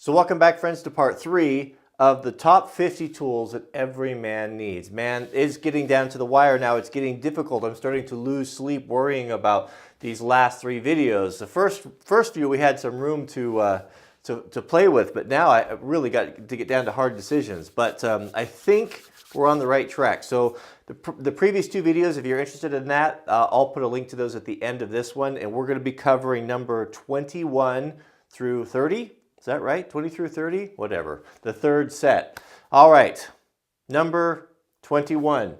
So welcome back, friends, to part 3 of the top 50 tools that every man needs. Man, it's getting down to the wire now. It's getting difficult. I'm starting to lose sleep worrying about these last 3 videos. The first few we had some room to play with, but now I really got to get down to hard decisions. But I think we're on the right track. So the previous 2 videos, if you're interested in that, I'll put a link to those at the end of this one, and we're going to be covering number 21 through 30. Is that right? 20 through 30? Whatever. The third set. All right. Number 21.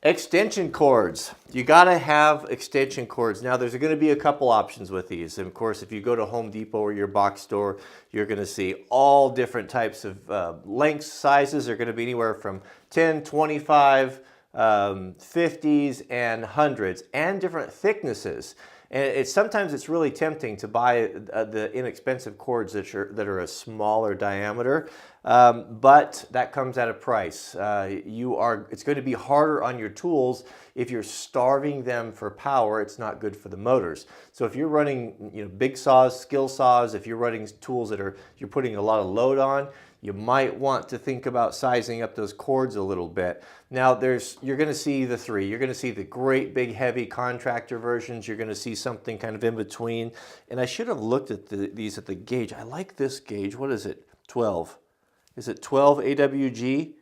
Extension cords. You got to have extension cords. Now, there's going to be a couple options with these. And of course, if you go to Home Depot or your box store, you're going to see all different types of lengths, sizes. They're going to be anywhere from 10, 25, 50s, and 100s, and different thicknesses. And sometimes it's really tempting to buy the inexpensive cords that are a smaller diameter, but that comes at a price. It's going to be harder on your tools if you're starving them for power. It's not good for the motors. So if you're running, big saws, skill saws, if you're running tools that you're putting a lot of load on, you might want to think about sizing up those cords a little bit. Now, you're going to see the 3. You're going to see the great big heavy contractor versions. You're going to see something kind of in between. And I should have looked at these at the gauge. I like this gauge. What is it? 12. Is it 12 AWG?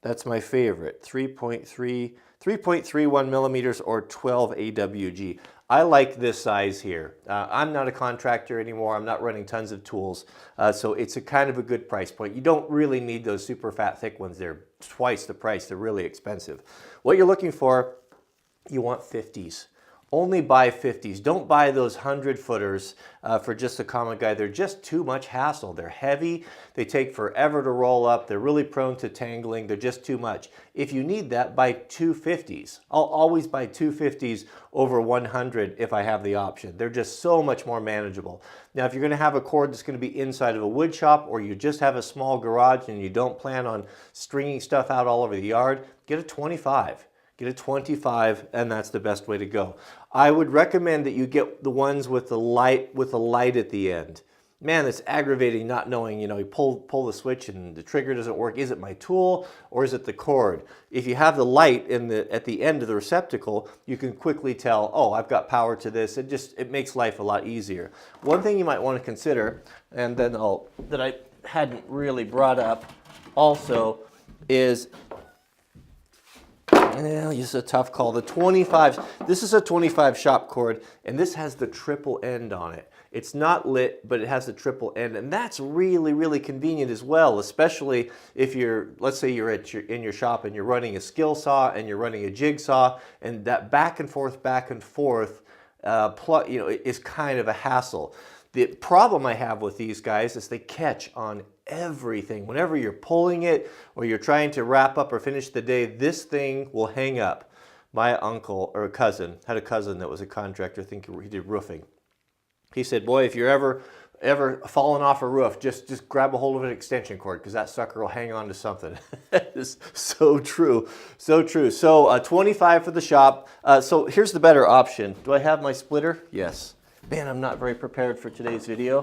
That's my favorite. 3.31 millimeters or 12 AWG. I like this size here. I'm not a contractor anymore. I'm not running tons of tools. So it's a kind of a good price point. You don't really need those super fat thick ones. They're twice the price. They're really expensive. What you're looking for, you want 50s. Only buy 50s. Don't buy those 100-footers for just a common guy. They're just too much hassle. They're heavy. They take forever to roll up. They're really prone to tangling. They're just too much. If you need that, buy 250s. I'll always buy 250s over 100 if I have the option. They're just so much more manageable. Now, if you're going to have a cord that's going to be inside of a wood shop, or you just have a small garage and you don't plan on stringing stuff out all over the yard, get a 25. Get a 25, and that's the best way to go. I would recommend that you get the ones with the light at the end. Man, it's aggravating not knowing, you pull the switch and the trigger doesn't work. Is it my tool or is it the cord? If you have the light at the end of the receptacle, you can quickly tell, oh, I've got power to this. It makes life a lot easier. One thing you might want to consider, and then that I hadn't really brought up also, is, yeah, this is a tough call. The 25s, this is a 25 shop cord, and this has the triple end on it. It's not lit, but it has the triple end, and that's really, really convenient as well, especially if let's say you're in your shop and you're running a skill saw and you're running a jigsaw, and that back and forth, is kind of a hassle. The problem I have with these guys is they catch on everything. Whenever you're pulling it or you're trying to wrap up or finish the day, this thing will hang up. My uncle or cousin had a cousin that was a contractor. I think he did roofing. He said, boy, if you're ever falling off a roof, just grab a hold of an extension cord, because that sucker will hang on to something. It's so true. So true. So 25 for the shop. So here's the better option. Do I have my splitter? Yes. Man, I'm not very prepared for today's video.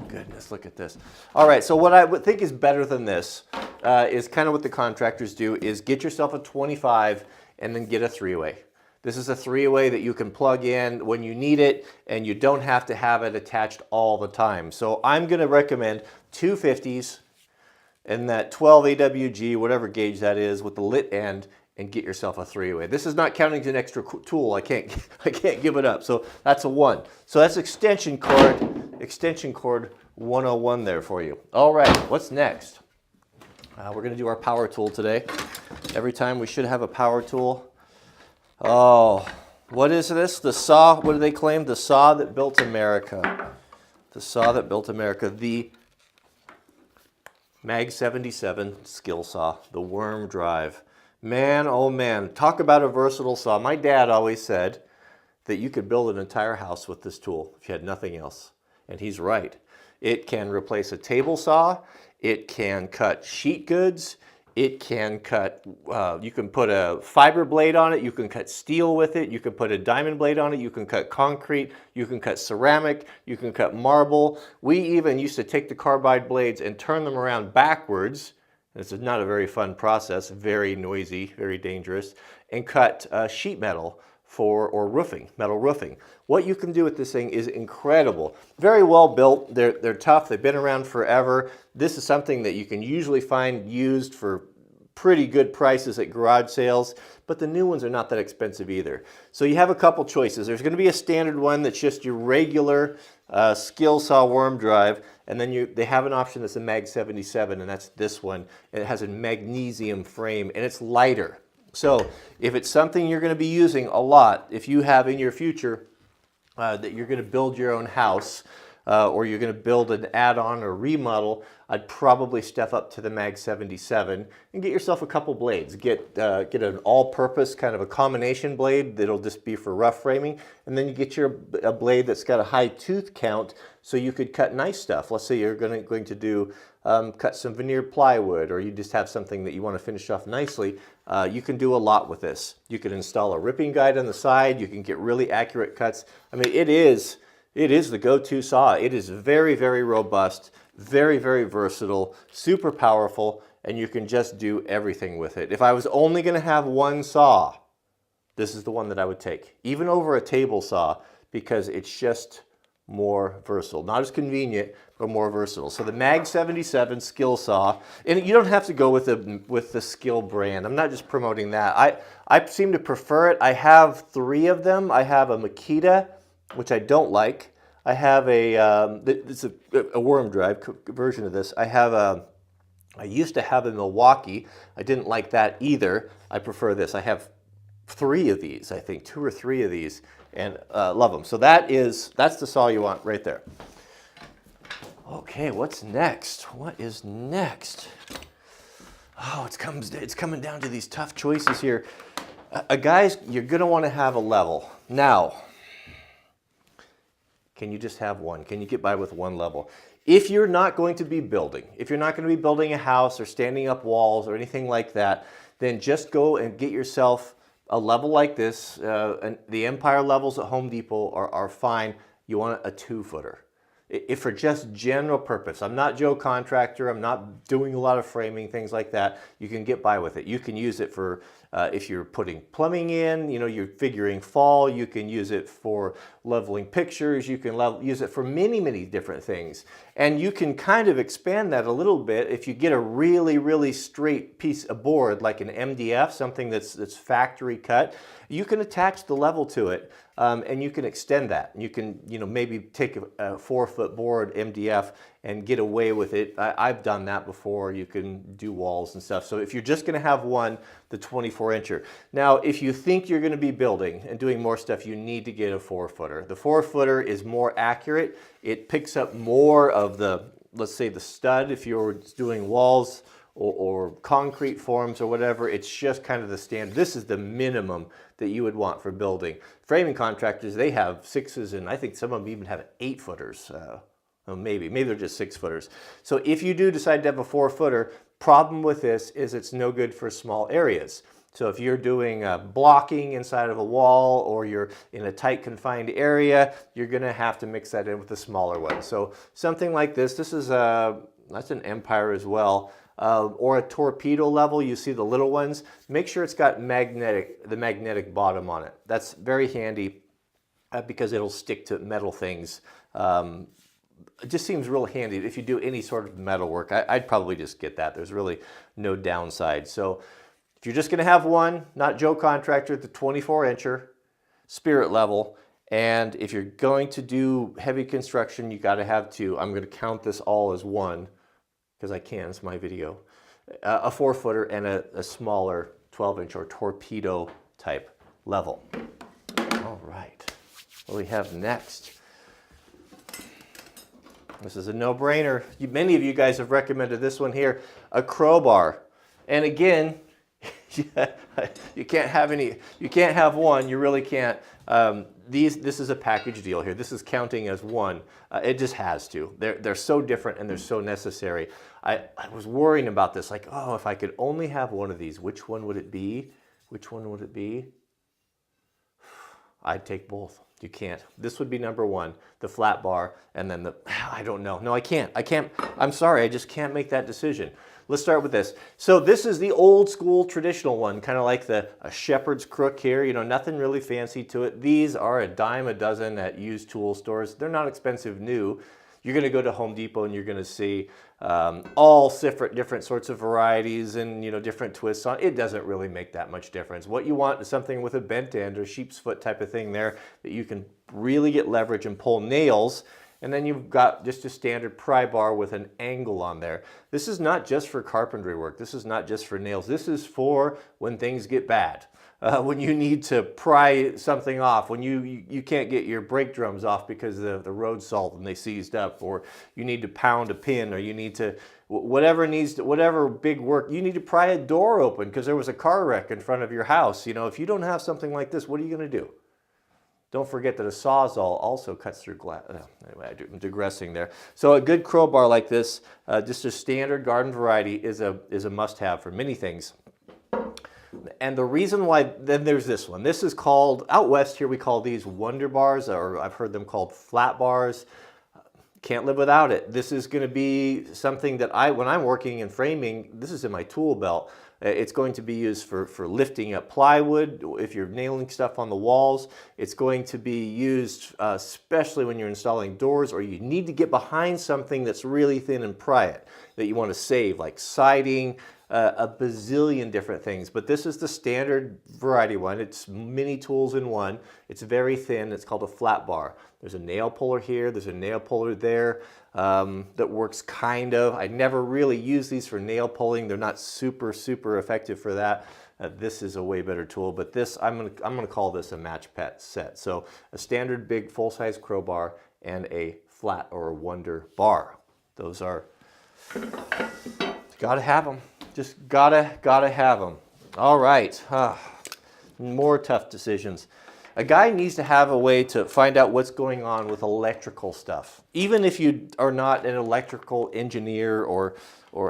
Goodness, look at this. All right, so what I would think is better than this is kind of what the contractors do, is get yourself a 25 and then get a 3-way. This is a 3-way that you can plug in when you need it, and you don't have to have it attached all the time. So I'm going to recommend 250s and that 12 AWG, whatever gauge that is, with the lit end, and get yourself a 3-way. This is not counting an extra tool. I can't give it up. So that's a 1. So that's extension cord 101 there for you. All right, what's next? We're going to do our power tool today. Every time we should have a power tool. Oh, what is this? The saw, what do they claim? The saw that built America. The saw that built America. The Mag 77 skill saw, the worm drive. Man, oh man, talk about a versatile saw. My dad always said that you could build an entire house with this tool if you had nothing else. And he's right. It can replace a table saw. It can cut sheet goods. It can cut, you can put a fiber blade on it, you can cut steel with it, you can put a diamond blade on it, you can cut concrete, you can cut ceramic, you can cut marble. We even used to take the carbide blades and turn them around backwards. This is not a very fun process, very noisy, very dangerous, and cut sheet metal or roofing, metal roofing. What you can do with this thing is incredible. Very well built, they're tough, they've been around forever. This is something that you can usually find used for pretty good prices at garage sales, but the new ones are not that expensive either. So you have a couple choices. There's going to be a standard one that's just your regular skill saw worm drive, and then they have an option that's a Mag 77, and that's this one. And it has a magnesium frame, and it's lighter. So if it's something you're going to be using a lot, if you have in your future that you're going to build your own house, or you're going to build an add-on or remodel, I'd probably step up to the Mag 77 and get yourself a couple blades. Get an all-purpose kind of a combination blade that'll just be for rough framing, and then you get a blade that's got a high tooth count so you could cut nice stuff. Let's say you're going to do cut some veneer plywood, or you just have something that you want to finish off nicely. You can do a lot with this. You can install a ripping guide on the side. You can get really accurate cuts. I mean, it is the go-to saw. It is very, very robust, very, very versatile, super powerful, and you can just do everything with it. If I was only going to have one saw, this is the one that I would take, even over a table saw, because it's just more versatile. Not as convenient, but more versatile. So the Mag 77 skill saw, and you don't have to go with the Skill brand. I'm not just promoting that. I seem to prefer it. I have 3 of them. I have a Makita, which I don't like. I have it's a worm drive version of this. I used to have a Milwaukee. I didn't like that either. I prefer this. I have 3 of these, I think, 2 or 3 of these, and love them. So that's the saw you want right there. Okay, what's next? What is next? Oh, it's coming down to these tough choices here. Guys, you're gonna want to have a level. Now, can you just have one? Can you get by with one level? If you're not going to be building, if you're not going to be building a house or standing up walls or anything like that, then just go and get yourself a level like this. And the Empire levels at Home Depot are fine. You want a 2-footer. If for just general purpose, I'm not Joe Contractor, I'm not doing a lot of framing, things like that, you can get by with it. You can use it for, if you're putting plumbing in, you're figuring fall, you can use it for leveling pictures, you can use it for many, many different things. And you can kind of expand that a little bit if you get a really, really straight piece of board, like an MDF, something that's factory cut, you can attach the level to it. And you can extend that. You can, maybe take a 4-foot board MDF and get away with it. I've done that before. You can do walls and stuff. So if you're just going to have one, the 24-incher. Now, if you think you're going to be building and doing more stuff, you need to get a 4-footer. The 4-footer is more accurate. It picks up more of let's say the stud if you're doing walls or concrete forms or whatever. It's just kind of the standard. This is the minimum that you would want for building. Framing contractors, they have 6s, and I think some of them even have 8-footers. Maybe they're just 6-footers. So if you do decide to have a 4-footer, problem with this is it's no good for small areas. So if you're doing blocking inside of a wall, or you're in a tight confined area, you're gonna have to mix that in with a smaller one. So something like this is that's an Empire as well. Or a torpedo level, you see the little ones. Make sure it's got the magnetic bottom on it. That's very handy because it'll stick to metal things. It just seems real handy if you do any sort of metal work. I'd probably just get that. There's really no downside. So if you're just gonna have one, not Joe Contractor, the 24-incher, spirit level. And if you're going to do heavy construction, you gotta have 2. I'm gonna count this all as 1. Because I can, it's my video, a 4-footer and a smaller 12-inch or torpedo type level. All right, what do we have next? This is a no-brainer. Many of you guys have recommended this one here, a crowbar. And again, you can't have one, you really can't. this is a package deal here. This is counting as one. It just has to. They're so different and they're so necessary. I was worrying about this, like, oh, if I could only have one of these, which one would it be? Which one would it be? I'd take both. You can't. This would be number one, the flat bar, and then I don't know. No, I can't. I'm sorry, I just can't make that decision. Let's start with this. So this is the old school traditional one, kind of like a shepherd's crook here, you know, nothing really fancy to it. These are a dime a dozen at used tool stores. They're not expensive new. You're going to go to Home Depot and you're going to see all different sorts of varieties and, you know, different twists on it. It doesn't really make that much difference. What you want is something with a bent end or sheep's foot type of thing there that you can really get leverage and pull nails. And then you've got just a standard pry bar with an angle on there. This is not just for carpentry work. This is not just for nails. This is for when things get bad. When you need to pry something off, when you can't get your brake drums off because of the road salt and they seized up, or you need to pound a pin, or you need to, whatever big work, you need to pry a door open because there was a car wreck in front of your house. You know, if you don't have something like this, what are you going to do? Don't forget that a Sawzall also cuts through glass. Anyway, I'm digressing there. So a good crowbar like this, just a standard garden variety, is a must-have for many things. And the reason why, then there's this one. This is called, out west here we call these Wonder Bars, or I've heard them called flat bars. Can't live without it. This is going to be something that when I'm working in framing, this is in my tool belt. It's going to be used for lifting up plywood, if you're nailing stuff on the walls. It's going to be used especially when you're installing doors, or you need to get behind something that's really thin and pry it, that you want to save, like siding, a bazillion different things. But this is the standard variety one. It's many tools in one. It's very thin. It's called a flat bar. There's a nail puller here. There's a nail puller there that works kind of. I never really use these for nail pulling. They're not super effective for that. This is a way better tool, but this, I'm gonna call this a match pet set. So a standard big full-size crowbar and a flat or a Wonder bar. Those are, gotta have them. Just gotta have them. All right, more tough decisions. A guy needs to have a way to find out what's going on with electrical stuff. Even if you are not an electrical engineer or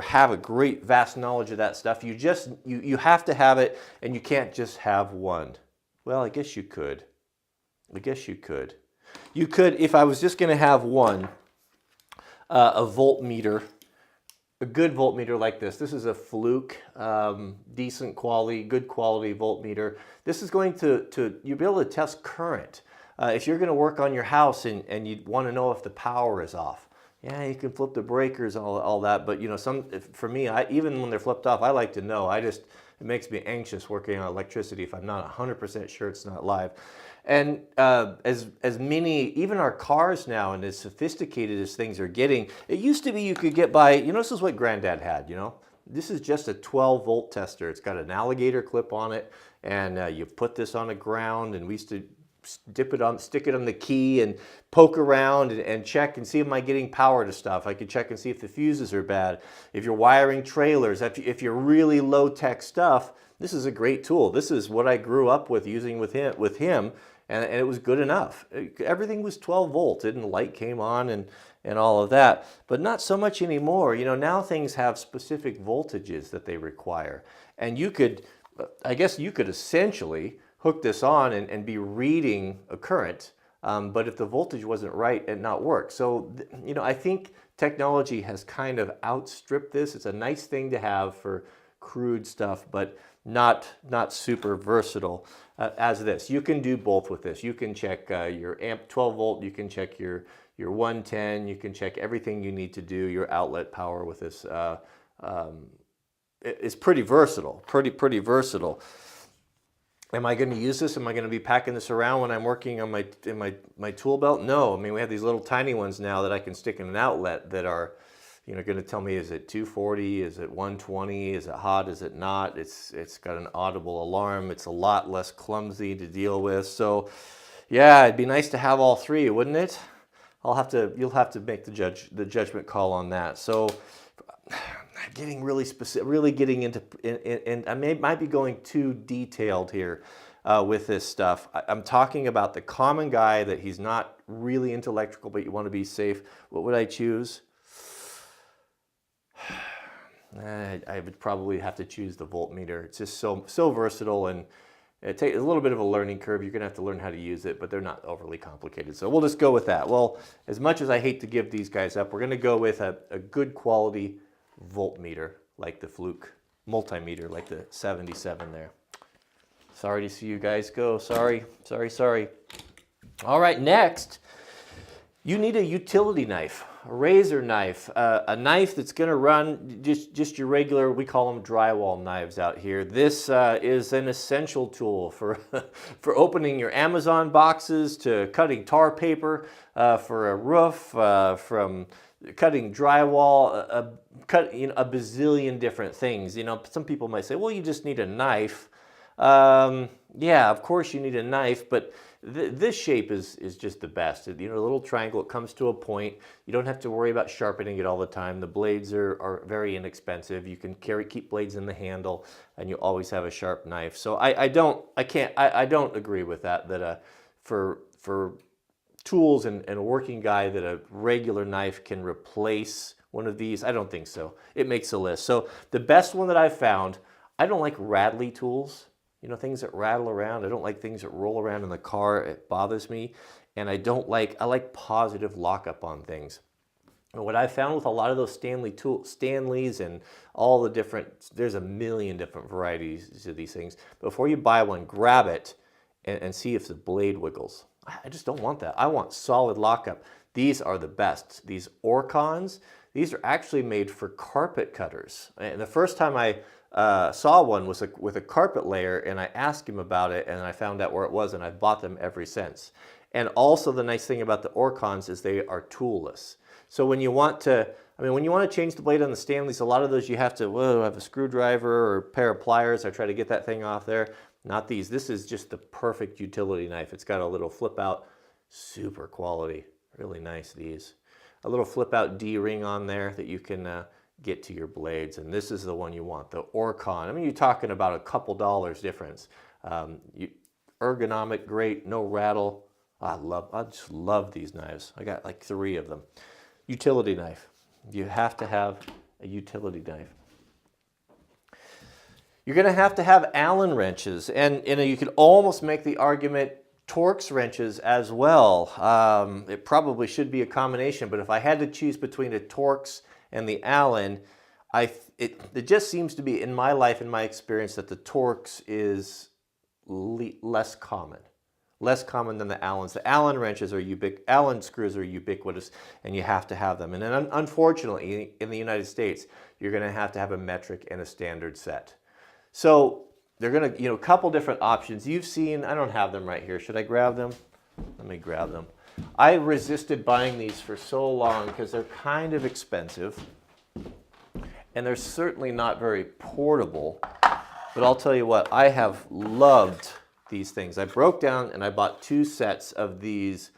have a great vast knowledge of that stuff, you have to have it, and you can't just have one. Well, I guess you could. You could, if I was just gonna have one, a voltmeter. A good voltmeter like this. This is a Fluke, decent quality, good quality voltmeter. This is going you'll be able to test current. If you're going to work on your house and you want to know if the power is off, yeah, you can flip the breakers and all that. But you know, for me, even when they're flipped off, I like to know. It makes me anxious working on electricity if I'm not 100% sure it's not live. And as many, even our cars now, and as sophisticated as things are getting, it used to be you could get by, you know, this is what Granddad had, you know. This is just a 12-volt tester. It's got an alligator clip on it, and you put this on the ground, and we used to stick it on the key and poke around and check and see, am I getting power to stuff? I could check and see if the fuses are bad. If you're wiring trailers, if you're really low-tech stuff, this is a great tool. This is what I grew up with using with him. And it was good enough. Everything was 12 volts, and the light came on and all of that. But not so much anymore. You know, now things have specific voltages that they require. And I guess you could essentially hook this on and be reading a current, but if the voltage wasn't right, it not work. So, you know, I think technology has kind of outstripped this. It's a nice thing to have for crude stuff, but not super versatile as this. You can do both with this. You can check your amp 12 volt, you can check your 110, you can check everything you need to do, your outlet power with this. It's pretty versatile, pretty versatile. Am I going to use this? Am I going to be packing this around when I'm working on my tool belt? No. I mean, we have these little tiny ones now that I can stick in an outlet that are, you know, going to tell me, is it 240? Is it 120? Is it hot? Is it not? It's got an audible alarm. It's a lot less clumsy to deal with. So, yeah, it'd be nice to have all three, wouldn't it? You'll have to make the judgment call on that. So, getting really specific, really getting into, and I might be going too detailed here. with this stuff. I'm talking about the common guy that he's not really into electrical, but you want to be safe. What would I choose? I would probably have to choose the voltmeter. It's just so versatile, and it takes a little bit of a learning curve. You're going to have to learn how to use it, but they're not overly complicated. So we'll just go with that. Well, as much as I hate to give these guys up, we're going to go with a good quality voltmeter like the Fluke, multimeter like the 77 there. Sorry to see you guys go. Sorry. All right, next, you need a utility knife, a razor knife, a knife that's going to run just your regular, we call them drywall knives out here. This is an essential tool for, for opening your Amazon boxes, to cutting tar paper for a roof, from cutting drywall, a bazillion different things. You know, some people might say, well, you just need a knife. Yeah, of course you need a knife, but this shape is just the best. You know, a little triangle, it comes to a point. You don't have to worry about sharpening it all the time. The blades are very inexpensive. You can keep blades in the handle, and you always have a sharp knife. So I don't agree with that for tools and a working guy, that a regular knife can replace one of these. I don't think so. It makes a list. So the best one that I've found, I don't like rattly tools. You know, things that rattle around. I don't like things that roll around in the car. It bothers me. And I like positive lockup on things. And what I found with a lot of those Stanleys and all the different, there's a million different varieties of these things. Before you buy one, grab it and see if the blade wiggles. I just don't want that. I want solid lockup. These are the best. These Orcons, these are actually made for carpet cutters. And the first time I saw one was with a carpet layer, and I asked him about it, and I found out where it was, and I've bought them ever since. And also the nice thing about the Orcons is they are toolless. So when you want to, when you want to change the blade on the Stanleys, a lot of those you have to have a screwdriver or a pair of pliers. I try to get that thing off there. Not these. This is just the perfect utility knife. It's got a little flip out, super quality, really nice these. A little flip out D-ring on there that you can get to your blades, and this is the one you want, the Orcon. You're talking about a couple dollars difference. Ergonomic, great, no rattle. I just love these knives. I got like 3 of them. Utility knife. You have to have a utility knife. You're going to have Allen wrenches, and you could almost make the argument Torx wrenches as well. It probably should be a combination, but if I had to choose between a Torx and the Allen, it just seems to be, in my life, in my experience, that the Torx is less common than the Allens. The Allen wrenches are Allen screws are ubiquitous, and you have to have them. And then unfortunately, in the United States, you're going to have a metric and a standard set. So they're going to, a couple different options. You've seen, I don't have them right here. Should I grab them? Let me grab them. I resisted buying these for so long because they're kind of expensive, and they're certainly not very portable. But I'll tell you what, I have loved these things. I broke down and I bought 2 sets of these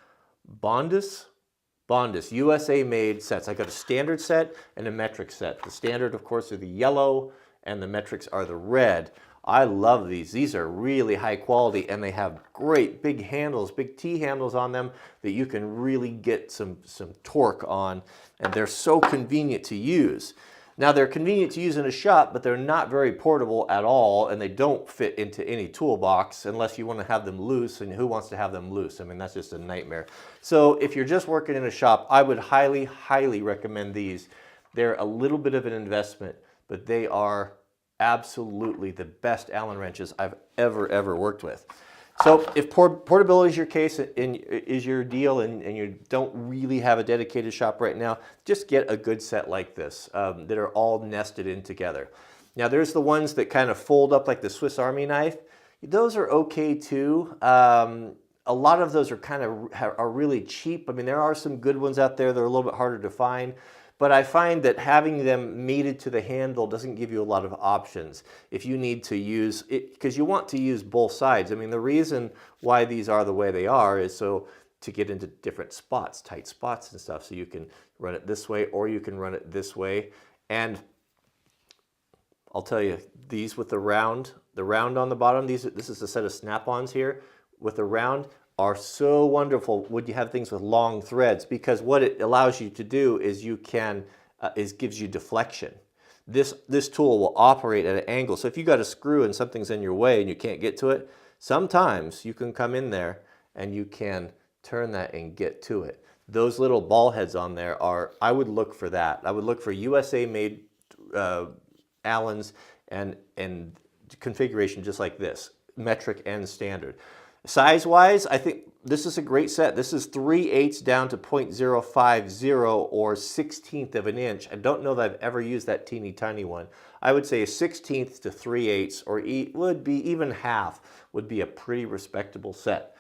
Bondus USA made sets. I got a standard set and a metric set. The standard, of course, are the yellow, and the metrics are the red. I love these. These are really high quality, and they have great big handles, big T handles on them that you can really get some torque on, and they're so convenient to use. Now, they're convenient to use in a shop, but they're not very portable at all, and they don't fit into any toolbox unless you want to have them loose, and who wants to have them loose? That's just a nightmare. So if you're just working in a shop, I would highly, highly recommend these. They're a little bit of an investment, but they are absolutely the best Allen wrenches I've ever worked with. So if portability is your case and is your deal, and you don't really have a dedicated shop right now, just get a good set like this that are all nested in together. Now there's the ones that kind of fold up like the Swiss Army knife. Those are okay too. A lot of those are really cheap. There are some good ones out there that are a little bit harder to find. But I find that having them mated to the handle doesn't give you a lot of options. If you need to use it, because you want to use both sides. The reason why these are the way they are is so to get into different spots, tight spots and stuff. So you can run it this way, or you can run it this way. And I'll tell you, these with the round the round on the bottom, this is a set of snap-ons here with the round, are so wonderful when you have things with long threads, because what it allows you to do is you can, gives you deflection. This tool will operate at an angle. So if you got a screw and something's in your way and you can't get to it, sometimes you can come in there and you can turn that and get to it. Those little ball heads on there are, I would look for that. I would look for USA made Allens and configuration just like this, metric and standard. Size-wise, I think this is a great set. This is 3/8 down to 0.050 or 1/16 of an inch. I don't know that I've ever used that teeny tiny one. I would say a 1/16 to 3/8 or would be even half would be a pretty respectable set.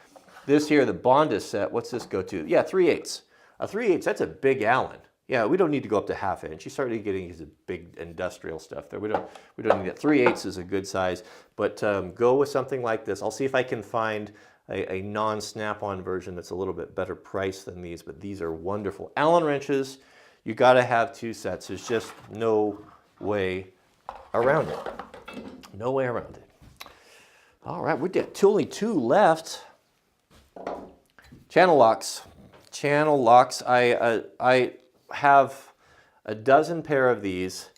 This here, the Bondus set, what's this go to? Yeah, 3/8. A 3/8, that's a big Allen. Yeah, we don't need to go up to 1/2 inch. You start getting into big industrial stuff there. We don't need that. 3/8 is a good size, but go with something like this. I'll see if I can find a non-snap-on version that's a little bit better priced than these, but these are wonderful. Allen wrenches, you got to have 2 sets. There's just no way around it. No way around it. All right, we got only 2 left. Channel locks. Channel locks. I have a dozen pair of these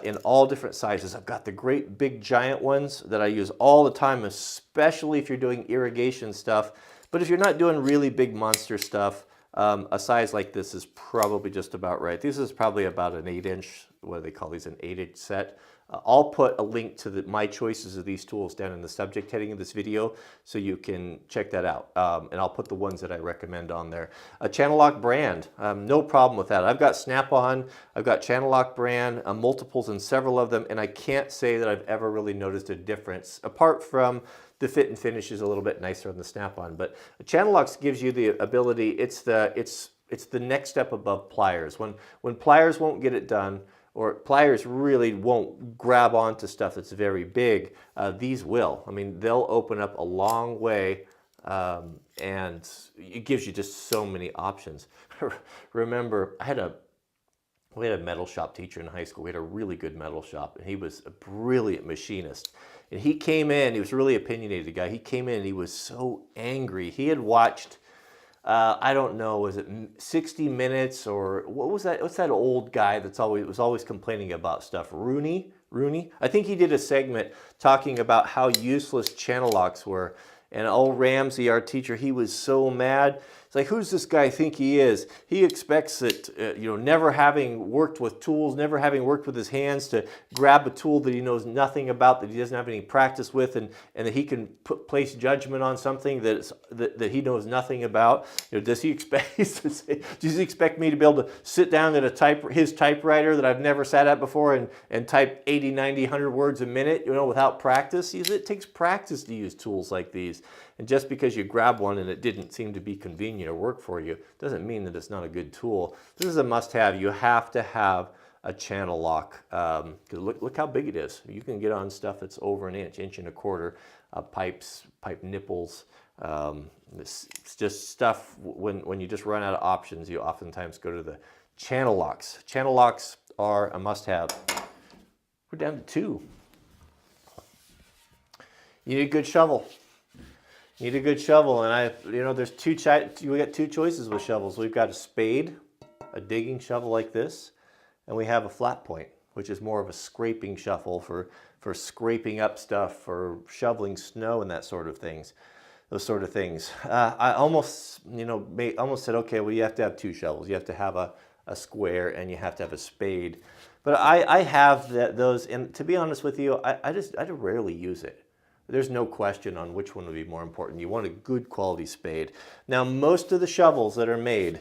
in all different sizes. I've got the great big giant ones that I use all the time, especially if you're doing irrigation stuff. But if you're not doing really big monster stuff, a size like this is probably just about right. This is probably about an 8-inch, what do they call these, an 8-inch set. I'll put a link to my choices of these tools down in the subject heading of this video so you can check that out. And I'll put the ones that I recommend on there. A Channel Lock brand, no problem with that. I've got Snap-on, I've got Channel Lock brand, multiples in several of them, and I can't say that I've ever really noticed a difference, apart from the fit and finish is a little bit nicer on the Snap-on. But Channel Locks gives you the ability, it's the next step above pliers. When pliers won't get it done, or pliers really won't grab onto stuff that's very big, these will. I mean, they'll open up a long way, and it gives you just so many options. Remember, we had a metal shop teacher in high school. We had a really good metal shop, and he was a brilliant machinist. And he came in, he was a really opinionated guy. He came in and he was so angry. He had watched, I don't know, was it 60 Minutes or what was that? What's that old guy that's was always complaining about stuff? Rooney? I think he did a segment talking about how useless channel locks were. And old Ramsey, our teacher, he was so mad. It's like, who's this guy think he is? He expects that, never having worked with tools, never having worked with his hands, to grab a tool that he knows nothing about, that he doesn't have any practice with, and that he can place judgment on something that he knows nothing about. Does he expect me to be able to sit down at his typewriter that I've never sat at before and type 80, 90, 100 words a minute, without practice? It takes practice to use tools like these. And just because you grab one and it didn't seem to be convenient or work for you, doesn't mean that it's not a good tool. This is a must-have. You have to have a channel lock. Look how big it is. You can get on stuff that's over an inch, 1.25 inch, pipes, pipe nipples. It's just stuff, when you just run out of options, you oftentimes go to the channel locks. Channel locks are a must-have. We're down to 2. You need a good shovel. Need a good shovel, and there's we got 2 choices with shovels. We've got a spade, a digging shovel like this, and we have a flat point, which is more of a scraping shovel for scraping up stuff, for shoveling snow and that sort of things. Those sort of things. I almost said, okay, well, you have to have 2 shovels. You have to have a square and you have to have a spade. But I have those, and to be honest with you, I rarely use it. There's no question on which one would be more important. You want a good quality spade. Now, most of the shovels that are made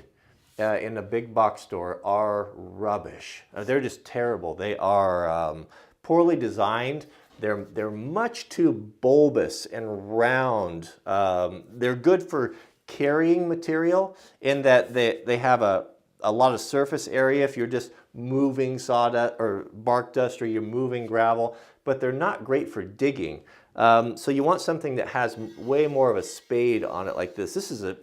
in a big box store are rubbish. They're just terrible. They are poorly designed. They're much too bulbous and round. They're good for carrying material in that they have a lot of surface area if you're just moving sawdust or bark dust, or you're moving gravel, but they're not great for digging. So you want something that has way more of a spade on it like this. This is a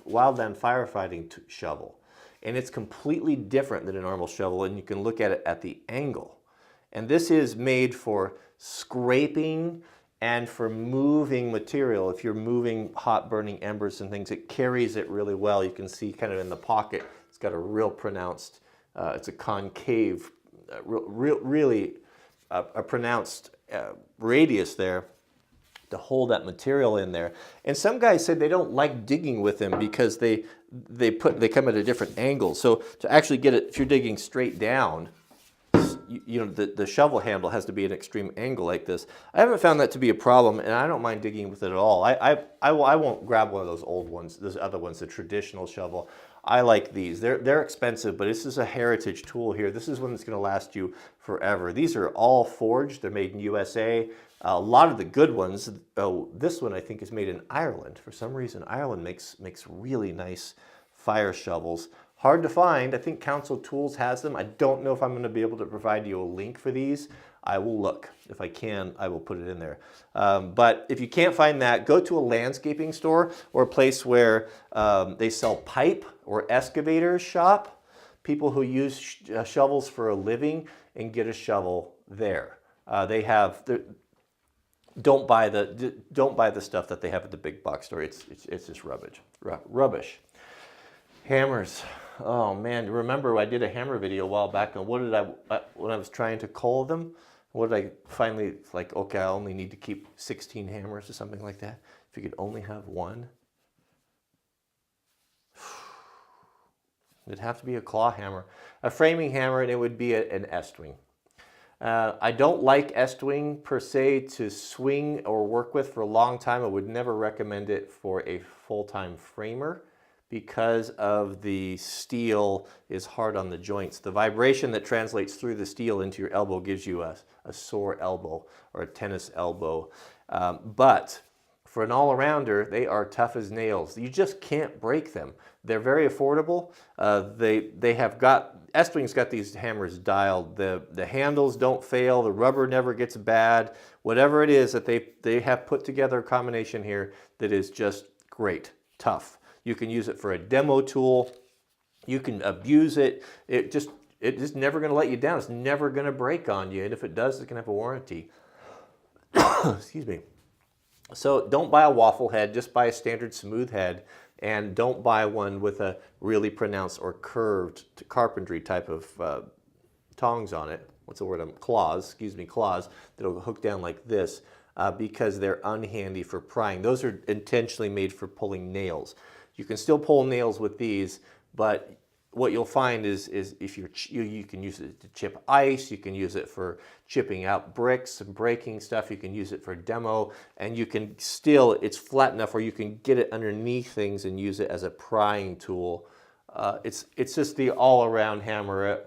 wildland firefighting shovel, and it's completely different than a normal shovel, and you can look at it at the angle. And this is made for scraping and for moving material. If you're moving hot burning embers and things, it carries it really well. You can see kind of in the pocket, it's got a real pronounced, it's a concave, really a pronounced radius there to hold that material in there. And some guys said they don't like digging with them because they come at a different angle. So to actually get it, if you're digging straight down, you know, the shovel handle has to be an extreme angle like this. I haven't found that to be a problem, and I don't mind digging with it at all. I won't grab one of those old ones, those other ones, the traditional shovel. I like these. They're expensive, but this is a heritage tool here. This is one that's going to last you forever. These are all forged. They're made in USA. A lot of the good ones, this one I think is made in Ireland. For some reason, Ireland makes really nice fire shovels. Hard to find. I think Council Tools has them. I don't know if I'm going to be able to provide you a link for these. I will look. If I can, I will put it in there. But if you can't find that, go to a landscaping store or a place where they sell pipe or excavators shop. People who use shovels for a living, and get a shovel there. Don't buy the stuff that they have at the big box store. It's just rubbish. Hammers. Oh man, remember I did a hammer video a while back, and what did when I was trying to cull them, what did I finally, like, okay, I only need to keep 16 hammers or something like that. If you could only have one. It'd have to be a claw hammer. A framing hammer, and it would be an Estwing. I don't like Estwing per se to swing or work with for a long time. I would never recommend it for a full-time framer because of the steel is hard on the joints. The vibration that translates through the steel into your elbow gives you a sore elbow or a tennis elbow. But for an all-arounder, they are tough as nails. You just can't break them. They're very affordable. Estwing's got these hammers dialed. The handles don't fail. The rubber never gets bad. Whatever it is that they have put together a combination here that is just great, tough. You can use it for a demo tool. You can abuse it. It's just never going to let you down. It's never going to break on you. And if it does, it's going to have a warranty. Excuse me. So don't buy a waffle head. Just buy a standard smooth head. And don't buy one with a really pronounced or curved carpentry type of tongs on it. What's the word? Claws that'll hook down like this because they're unhandy for prying. Those are intentionally made for pulling nails. You can still pull nails with these, but what you'll find is if you can use it to chip ice, you can use it for chipping out bricks and breaking stuff, you can use it for demo, and you can still, it's flat enough where you can get it underneath things and use it as a prying tool. It's just the all-around hammer.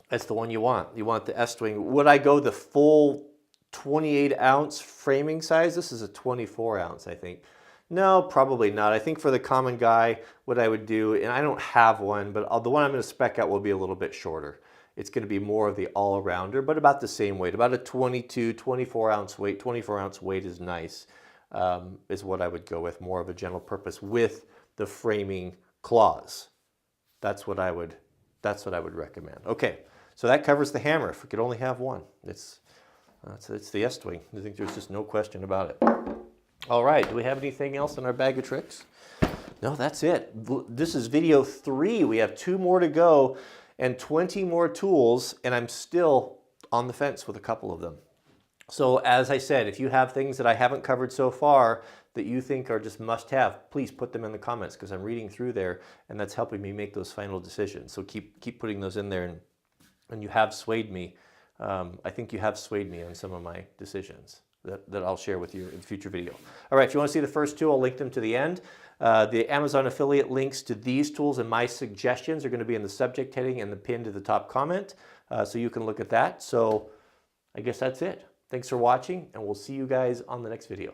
That's the one you want. You want the Estwing. Would I go the full 28-ounce framing size? This is a 24-ounce, I think. No, probably not. I think for the common guy, what I would do, and I don't have one, but the one I'm going to spec out will be a little bit shorter. It's going to be more of the all-arounder, but about the same weight, about a 24-ounce weight. 24-ounce weight is nice, is what I would go with, more of a general purpose with the framing claws. That's what I would recommend. Okay, so that covers the hammer. If we could only have one, it's the Estwing. I think there's just no question about it. All right, do we have anything else in our bag of tricks? No, that's it. This is video 3. We have 2 more to go and 20 more tools, and I'm still on the fence with a couple of them. So as I said, if you have things that I haven't covered so far that you think are just must-have, please put them in the comments because I'm reading through there, and that's helping me make those final decisions. So keep putting those in there, and you have swayed me. I think you have swayed me on some of my decisions that I'll share with you in a future video. All right, if you want to see the first 2, I'll link them to the end. The Amazon affiliate links to these tools and my suggestions are going to be in the subject heading and the pin to the top comment, so you can look at that. So I guess that's it. Thanks for watching, and we'll see you guys on the next video.